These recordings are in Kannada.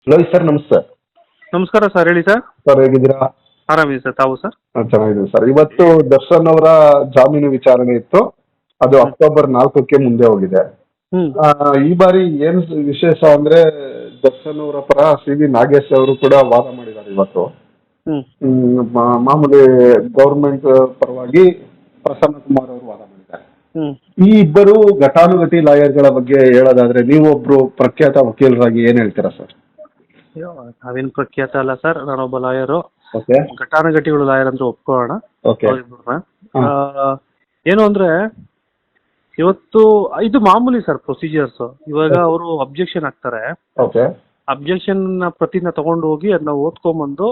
ಲೋಹಿತ್ ಸರ್, ನಮಸ್ತೆ. ನಮಸ್ಕಾರ ಸರ್, ಹೇಳಿ ಸರ್. ಸರ್, ಹೇಗಿದ್ದೀರಾ? ಆರಾಮಿದೆ ಸರ್, ತಾವು ಸರ್? ಚೆನ್ನಾಗಿದ್ದೀನಿ ಸರ್. ಇವತ್ತು ದರ್ಶನ್ ಅವರ ಜಾಮೀನು ವಿಚಾರಣೆ ಇತ್ತು. ಅದು ಅಕ್ಟೋಬರ್ 4ಕ್ಕೆ ಮುಂದೆ ಹೋಗಿದೆ. ಹ್ಮ್ ಈ ಬಾರಿ ಏನ್ ವಿಶೇಷ ಅಂದ್ರೆ, ದರ್ಶನ್ ಅವರ ಪರ ಸಿ ವಿ ನಾಗೇಶ್ ಅವರು ಕೂಡ ವಾದ ಮಾಡಿದ್ದಾರೆ ಇವತ್ತು. ಹ್ಮ್ ಮಾಮೂಲಿ ಗೌರ್ಮೆಂಟ್ ಪರವಾಗಿ ಪ್ರಸನ್ನ ಕುಮಾರ್ ಅವರು ವಾದ ಮಾಡಿದ್ದಾರೆ. ಹ್ಮ್ ಈ ಇಬ್ಬರು ಘಟಾನುಘಟಿ ಲಾಯರ್ಗಳ ಬಗ್ಗೆ ಹೇಳೋದಾದ್ರೆ, ನೀವೊಬ್ರು ಪ್ರಖ್ಯಾತ ವಕೀಲರಾಗಿ ಏನ್ ಹೇಳ್ತೀರಾ ಸರ್? ನಾವೇನು ಪ್ರಖ್ಯಾತ ಅಲ್ಲ ಸರ್, ನಾನೊಬ್ಬ ಲಾಯರು. ಓಕೆ ಘಟಾನುಘಟಿಗಳು ಲಾಯರ್ ಅಂತ ಒಪ್ಕೊಳ್ಳೋಣ. ಓಕೆ ಅವ್ರಿಬ್ರನ್ನ. ಏನು ಅಂದ್ರೆ, ಇವತ್ತು ಇದು ಮಾಮೂಲಿ ಸರ್ ಪ್ರೊಸೀಜರ್ಸ್. ಇವಾಗ ಅವರು ಅಬ್ಜೆಕ್ಷನ್ ಹಾಕ್ತಾರೆ. ಓಕೆ ಅಬ್ಜೆಕ್ಷನ್ ಪ್ರತಿನ ತಗೊಂಡು ಹೋಗಿ ಅದನ್ನ ಓದ್ಕೊಂಬಂದು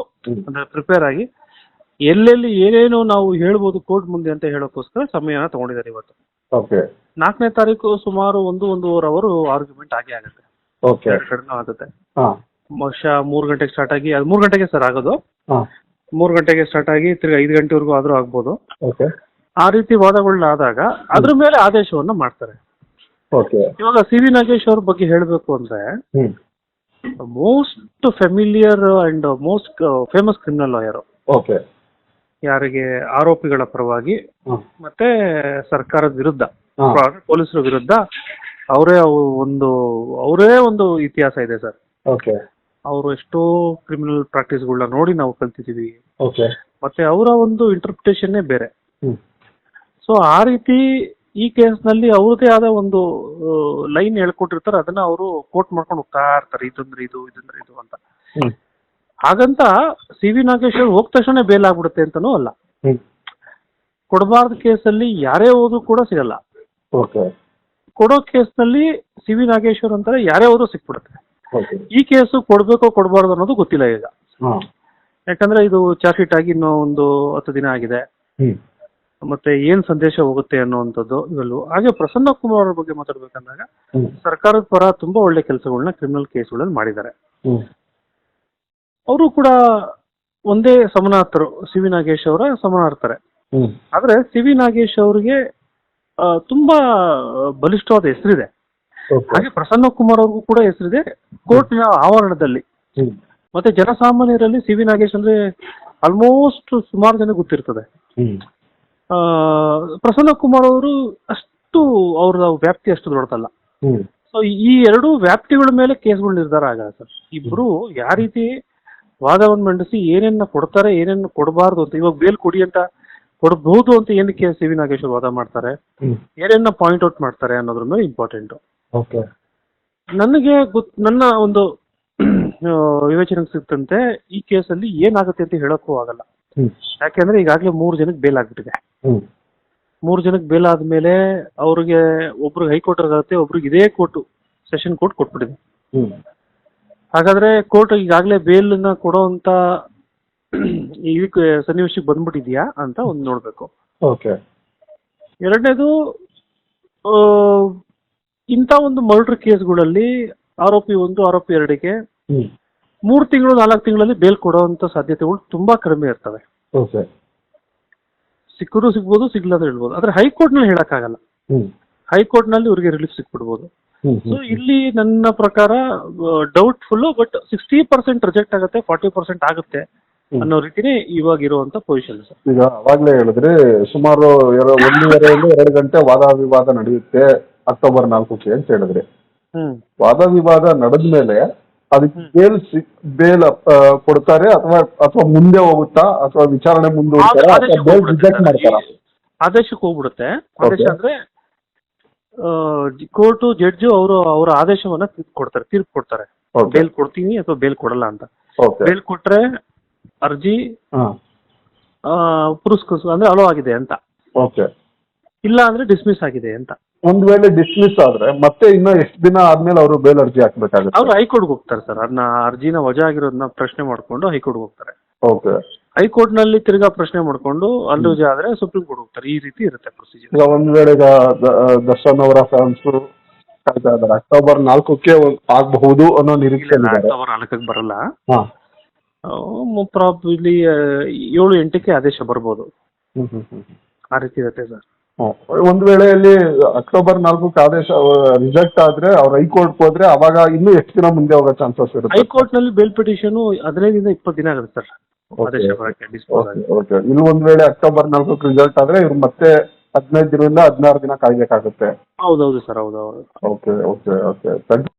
ಅಂದ್ರೆ ಪ್ರಿಪೇರ್ ಆಗಿ ಎಲ್ಲೆಲ್ಲಿ ಏನೇನು ನಾವು ಹೇಳ್ಬೋದು ಕೋರ್ಟ್ ಮುಂದೆ ಅಂತ ಹೇಳೋಕ್ಕೋಸ್ಕರ ಸಮಯನ ತಗೊಂಡಿದ್ದಾರೆ ಇವತ್ತು. ಓಕೆ 4ನೇ ತಾರೀಕು ಸುಮಾರು 1-1.5 ಅವರ್ ಆರ್ಗ್ಯುಮೆಂಟ್ ಆಗೇ ಆಗುತ್ತೆ. ಓಕೆ ಕಡಿಮೆ ಆಗುತ್ತೆ. ಹಾಂ ಬಹುಶಃ 3 ಗಂಟೆಗೆ ಸ್ಟಾರ್ಟ್ ಆಗಿ, ಅದು 3 ಗಂಟೆಗೆ ಸರ್ ಆಗೋದು. ಹಾಂ 3 ಗಂಟೆಗೆ ಸ್ಟಾರ್ಟ್ ಆಗಿ ತಿರ್ಗಿ 5 ಗಂಟೆವರೆಗೂ ಆದ್ರೂ ಆಗ್ಬೋದು. ಓಕೆ ಆ ರೀತಿ ವಾದಗಳನ್ನ ಆದಾಗ ಅದ್ರ ಮೇಲೆ ಆದೇಶವನ್ನ ಮಾಡ್ತಾರೆ. ಓಕೆ ಇವಾಗ ಸಿ ವಿ ನಾಗೇಶ್ ಅವ್ರ ಬಗ್ಗೆ ಹೇಳಬೇಕು ಅಂದ್ರೆ, hmm most familiar and most famous criminal lawyer. Okay ಯಾರಿಗೆ ಆರೋಪಿಗಳ ಪರವಾಗಿ ಹಾಂ ಮತ್ತೆ ಸರ್ಕಾರದ ವಿರುದ್ಧ, ಹಾಂ ಪೊಲೀಸರ ವಿರುದ್ಧ ಅವರೇ ಒಂದು ಇತಿಹಾಸ ಇದೆ ಸರ್. ಓಕೆ ಅವರು ಎಷ್ಟೋ ಕ್ರಿಮಿನಲ್ ಪ್ರಾಕ್ಟೀಸ್ಗಳನ್ನ ನೋಡಿ ನಾವು ಕಲ್ತಿದ್ದೀವಿ. ಓಕೆ ಮತ್ತೆ ಅವರ ಒಂದು ಇಂಟರ್ಪ್ರಿಟೇಷನ್ನೇ ಬೇರೆ. ಹ್ಮ್ ಸೊ ಆ ರೀತಿ ಈ ಕೇಸ್ನಲ್ಲಿ ಅವ್ರದೇ ಆದ ಒಂದು ಲೈನ್ ಹೇಳ್ಕೊಟ್ಟಿರ್ತಾರೆ, ಅದನ್ನ ಅವರು ಕೋಟ್ ಮಾಡ್ಕೊಂಡು ಹೋಗ್ತಾ ಇರ್ತಾರೆ. ಇದಂದ್ರೆ ಇದು, ಇದಂದ್ರೆ ಇದು ಅಂತ. ಹ್ಮ್ ಹಾಗಂತ ಸಿ ವಿ ನಾಗೇಶ್ ಹೋದ ತಕ್ಷಣ ಬೇಲ್ ಆಗ್ಬಿಡುತ್ತೆ ಅಂತನೂ ಅಲ್ಲ. ಹ್ಮ್ ಕೊಡಬಾರ್ದು ಕೇಸಲ್ಲಿ ಯಾರೇ ಹೋದ್ರು ಕೂಡ ಸಿಗಲ್ಲ. ಓಕೆ ಕೊಡೋ ಕೇಸ್ನಲ್ಲಿ ಸಿ ವಿ ನಾಗೇಶ್ವರ್ ಅಂತಾರೆ ಯಾರೇ ಹೋದ್ರು ಸಿಕ್ಬಿಡುತ್ತೆ. ಓಕೆ ಈ ಕೇಸು ಕೊಡ್ಬೇಕೋ ಕೊಡಬಾರ್ದು ಅನ್ನೋದು ಗೊತ್ತಿಲ್ಲ ಈಗ. ಹಾಂ ಯಾಕಂದ್ರೆ ಇದು ಚಾರ್ಜ್ ಶೀಟ್ ಆಗಿ ಇನ್ನೂ ಒಂದು 10 ದಿನ ಆಗಿದೆ. ಹ್ಮ್ ಮತ್ತೆ ಏನ್ ಸಂದೇಶ ಹೋಗುತ್ತೆ ಅನ್ನುವಂಥದ್ದು ಇವೆಲ್ಲವೂ. ಹಾಗೆ ಪ್ರಸನ್ನ ಕುಮಾರ್ ಅವ್ರ ಬಗ್ಗೆ ಮಾತಾಡ್ಬೇಕಂದಾಗ, ಹ್ಮ್ ಸರ್ಕಾರದ ಪರ ತುಂಬಾ ಒಳ್ಳೆ ಕೆಲಸಗಳನ್ನ ಕ್ರಿಮಿನಲ್ ಕೇಸ್ಗಳಲ್ಲಿ ಮಾಡಿದ್ದಾರೆ. ಹ್ಮ್ ಅವರು ಕೂಡ ಒಂದೇ ಸಮನಾರ್ಥರು, ಸಿ ವಿ ನಾಗೇಶ್ ಅವರ ಸಮನಾರ್ಥರೆ. ಹ್ಮ್ ಆದ್ರೆ ಸಿ ವಿ ನಾಗೇಶ್ ಅವರಿಗೆ ತುಂಬಾ ಬಲಿಷ್ಠವಾದ ಹೆಸರಿದೆ. ಓಕೆ ಹಾಗೆ ಪ್ರಸನ್ನ ಕುಮಾರ್ ಅವ್ರಿಗೂ ಕೂಡ ಹೆಸರಿದೆ ಕೋರ್ಟ್ನ ಆವರಣದಲ್ಲಿ. ಹ್ಮ್ ಮತ್ತೆ ಜನಸಾಮಾನ್ಯರಲ್ಲಿ ಸಿ ವಿ ನಾಗೇಶ್ ಅಂದ್ರೆ ಆಲ್ಮೋಸ್ಟ್ ಸುಮಾರು ಜನ ಗೊತ್ತಿರ್ತದೆ. ಹ್ಮ್ ಪ್ರಸನ್ನ ಕುಮಾರ್ ಅವರು ಅಷ್ಟು ಅವರ ವ್ಯಾಪ್ತಿ ಅಷ್ಟು ದೊಡ್ಡದಲ್ಲ. ಹ್ಮ್ ಸೊ ಈ ಎರಡು ವ್ಯಾಪ್ತಿಗಳ ಮೇಲೆ ಕೇಸ್ಗಳು ನಿರ್ಧಾರ ಆಗಲ್ಲ ಸರ್. ಇಬ್ರು ಯಾವ ರೀತಿ ವಾದವನ್ನು ಮಂಡಿಸಿ ಏನೇನ ಕೊಡ್ತಾರೆ, ಏನೇನು ಕೊಡಬಾರ್ದು ಅಂತ, ಇವಾಗ ಬೇಲ್ ಕೊಡಿ ಅಂತ ಕೊಡಬಹುದು ಅಂತ ಏನಕ್ಕೆ ಸಿ ವಿ ನಾಗೇಶ್ವರ್ ವಾದ ಮಾಡ್ತಾರೆ, ಹ್ಮ್ ಏನೇನ ಪಾಯಿಂಟ್ ಔಟ್ ಮಾಡ್ತಾರೆ ಅನ್ನೋದ್ರ ಮೇಲೆ ಇಂಪಾರ್ಟೆಂಟ್. ಓಕೆ ನನಗೆ ನನ್ನ ಒಂದು ವಿವೇಚನೆಗೆ ಸಿಗ್ತಂತೆ ಈ ಕೇಸಲ್ಲಿ ಏನಾಗುತ್ತೆ ಅಂತ ಹೇಳಕ್ಕೂ ಆಗಲ್ಲ. ಹ್ಮ್ ಯಾಕೆಂದ್ರೆ ಈಗಾಗಲೇ 3 ಜನಕ್ಕೆ ಬೇಲ್ ಆಗ್ಬಿಟ್ಟಿದೆ. ಹ್ಮ್ 3 ಜನಕ್ಕೆ ಬೇಲ್ ಆದ್ಮೇಲೆ ಅವ್ರಿಗೆ ಒಬ್ರಿಗೆ ಹೈಕೋರ್ಟ್ ಆಗುತ್ತೆ, ಒಬ್ರಿಗೆ ಇದೇ ಕೋರ್ಟ್ ಸೆಷನ್ ಕೋರ್ಟ್ ಕೊಟ್ಬಿಟ್ಟಿದೆ. ಹ್ಮ್ ಹಾಗಾದ್ರೆ ಕೋರ್ಟ್ ಈಗಾಗಲೇ ಬೇಲ್ನ ಕೊಡೋಂತ ಈ ಸನ್ನಿವೇಶಕ್ಕೆ ಬಂದ್ಬಿಟ್ಟಿದ್ಯಾ ಅಂತ ಒಂದು ನೋಡ್ಬೇಕು. ಓಕೆ ಎರಡನೇದು, ಇಂಥ ಒಂದು ಮರ್ಡರ್ ಕೇಸ್ಗಳಲ್ಲಿ ಆರೋಪಿ 1, ಆರೋಪಿ 2ಗೆ ಹ್ಮ್ 3 ತಿಂಗಳು 4 ತಿಂಗಳಲ್ಲಿ ಬೇಲ್ ಕೊಡುವಂತ ಸಾಧ್ಯತೆಗಳು ತುಂಬಾ ಕಡಿಮೆ ಇರ್ತವೆ. ಓಕೆ ಸಿಕ್ಕರೂ ಸಿಗ್ಬೋದು, ಸಿಗ್ಲ ಅಂತ ಹೇಳ್ಬೋದು. ಆದ್ರೆ ಹೈಕೋರ್ಟ್ ನಲ್ಲಿ ಹೇಳಕ್ಕಾಗಲ್ಲ. ಹ್ಮ್ ಹೈಕೋರ್ಟ್ ನಲ್ಲಿ ಇವ್ರಿಗೆ ರಿಲೀಫ್ ಸಿಕ್ಬಿಡ್ಬೋದು. ಹ್ಮ್ ಸೊ ಇಲ್ಲಿ ನನ್ನ ಪ್ರಕಾರ ಡೌಟ್ಫುಲ್, ಬಟ್ 60% ರಿಜೆಕ್ಟ್ ಆಗುತ್ತೆ, 40% ಆಗುತ್ತೆ ಅನ್ನೋ ರೀತಿನೇ ಇವಾಗ ಇರುವಂತ ಪೊಸಿಷನ್ ಸರ್. ಈಗ ಅವಾಗ್ಲೇ ಹೇಳಿದ್ರೆ ಸುಮಾರು 1.5 ಗಂಟೆ ವಾದ ವಿವಾದ ನಡೆಯುತ್ತೆ ಅಕ್ಟೋಬರ್ 4ಕ್ಕೆ ಅಂತ ಹೇಳಿದ್ರಿ. ವಾದ ವಿವಾದ ನಡೆದ್ಮೇಲೆ ಅದಕ್ಕೆ ಬೇಲ್ ಕೊಡ್ತಾರೆ ಅಥವಾ ಮುಂದೆ ಹೋಗುತ್ತಾ, ಅಥವಾ ವಿಚಾರಣೆ ಮುಂದುವರಿತಾರಾ, ಅಥವಾ ಬೇಲ್ ರಿಜೆಕ್ಟ್ ಮಾಡ್ತಾರಾ? ಆದೇಶಕ್ಕೆ ಹೋಗ್ಬಿಡುತ್ತೆ. ಆದೇಶ ಅಂದ್ರೆ ಕೋರ್ಟು ಜಡ್ಜು ಅವರ ಆದೇಶವನ್ನ ತೀರ್ಪು ಕೊಡ್ತಾರೆ. ಬೇಲ್ ಕೊಡ್ತೀನಿ ಅಥವಾ ಬೇಲ್ ಕೊಡಲ್ಲ ಅಂತ. ಬೇಲ್ ಕೊಟ್ರೆ ಅರ್ಜಿ ಪುರಸ್ಕರಿಸ ಅಂದ್ರೆ ಅಲೋ ಆಗಿದೆ ಅಂತ, ಇಲ್ಲ ಅಂದ್ರೆ ಡಿಸ್ಮಿಸ್ ಆಗಿದೆ ಅಂತ. ಒಂದ್ ವೇಳೆ ಡಿಸ್ಮಿಸ್ ಆದ್ರೆ ಮತ್ತೆ ಇನ್ನ ಎಷ್ಟು ದಿನ ಆದ್ಮೇಲೆ ಅವರು ಬೇಲ್ ಅರ್ಜಿ ಹಾಕ್ಬೇಕಾಗುತ್ತೆ? ಅವ್ರು ಹೈಕೋರ್ಟ್ಗೆ ಹೋಗ್ತಾರೆ ಸರ್. ಅದನ್ನ ಅರ್ಜಿನ ವಜಾ ಆಗಿರೋದನ್ನ ಪ್ರಶ್ನೆ ಮಾಡ್ಕೊಂಡು ಹೈಕೋರ್ಟ್ಗೆ ಹೋಗ್ತಾರೆ. ಓಕೆ ಹೈಕೋರ್ಟ್ ನಲ್ಲಿ ತಿರ್ಗಾ ಪ್ರಶ್ನೆ ಮಾಡ್ಕೊಂಡು ಅಲ್ಲಿ ವಜಾ ಆದ್ರೆ ಸುಪ್ರೀಂ ಕೋರ್ಟ್ ಹೋಗ್ತಾರೆ. ಈ ರೀತಿ ಇರುತ್ತೆ ಪ್ರೊಸೀಜರ್. ಈಗ ಒಂದ್ ವೇಳೆ ದರ್ಶನ್ ಅವರ ಫ್ಯಾನ್ಸ್ ಕಾಯ್ತಾ ಇದ್ದಾರೆ, ಅಕ್ಟೋಬರ್ 4ಕ್ಕೆ ಆಗಬಹುದು ಅನ್ನೋ ನಿರೀಕ್ಷೆ ಇದೆ. ಅಕ್ಟೋಬರ್ 4ಕ್ಕೆ ಬರಲ್ಲ, ಪ್ರಾಬಬ್ಲಿ 7-8ಕ್ಕೆ ಆದೇಶ ಬರ್ಬೋದು. ಆ ರೀತಿ ಇರುತ್ತೆ ಸರ್. ಒಂದ್ ವೇಳೆ ಇಲ್ಲಿ ಅಕ್ಟೋಬರ್ 4ಕ್ಕೆ ಆದೇಶ ರಿಜೆಕ್ಟ್ ಆದ್ರೆ ಅವ್ರು ಹೈಕೋರ್ಟ್ ಹೋದ್ರೆ ಅವಾಗ ಇನ್ನೂ ಎಷ್ಟು ದಿನ ಮುಂದೆ ಹೋಗೋ ಚಾನ್ಸಸ್ ಇರುತ್ತೆ? ಹೈಕೋರ್ಟ್ ನಲ್ಲಿ ಬೇಲ್ ಪಿಟಿಷನ್ 15ರಿಂದ 20 ದಿನ ಆಗುತ್ತೆ ಸರ್ ಆದೇಶ ಬರಕ್ಕೆ ಡಿಸ್ಪೋಸ್ ಆಗಿ. ಓಕೆ, ಇಲ್ಲಿ ಒಂದ್ ವೇಳೆ ಅಕ್ಟೋಬರ್ 4ಕ್ಕೆ ರಿಸಲ್ಟ್ ಆದ್ರೆ ಇವ್ರು ಮತ್ತೆ 15 ದಿನದಿಂದ 16 ದಿನ ಕಾಯ್ಬೇಕಾಗುತ್ತೆ. ಹೌದೌದು ಸರ್, ಹೌದೌದು. Okay okay okay thank you.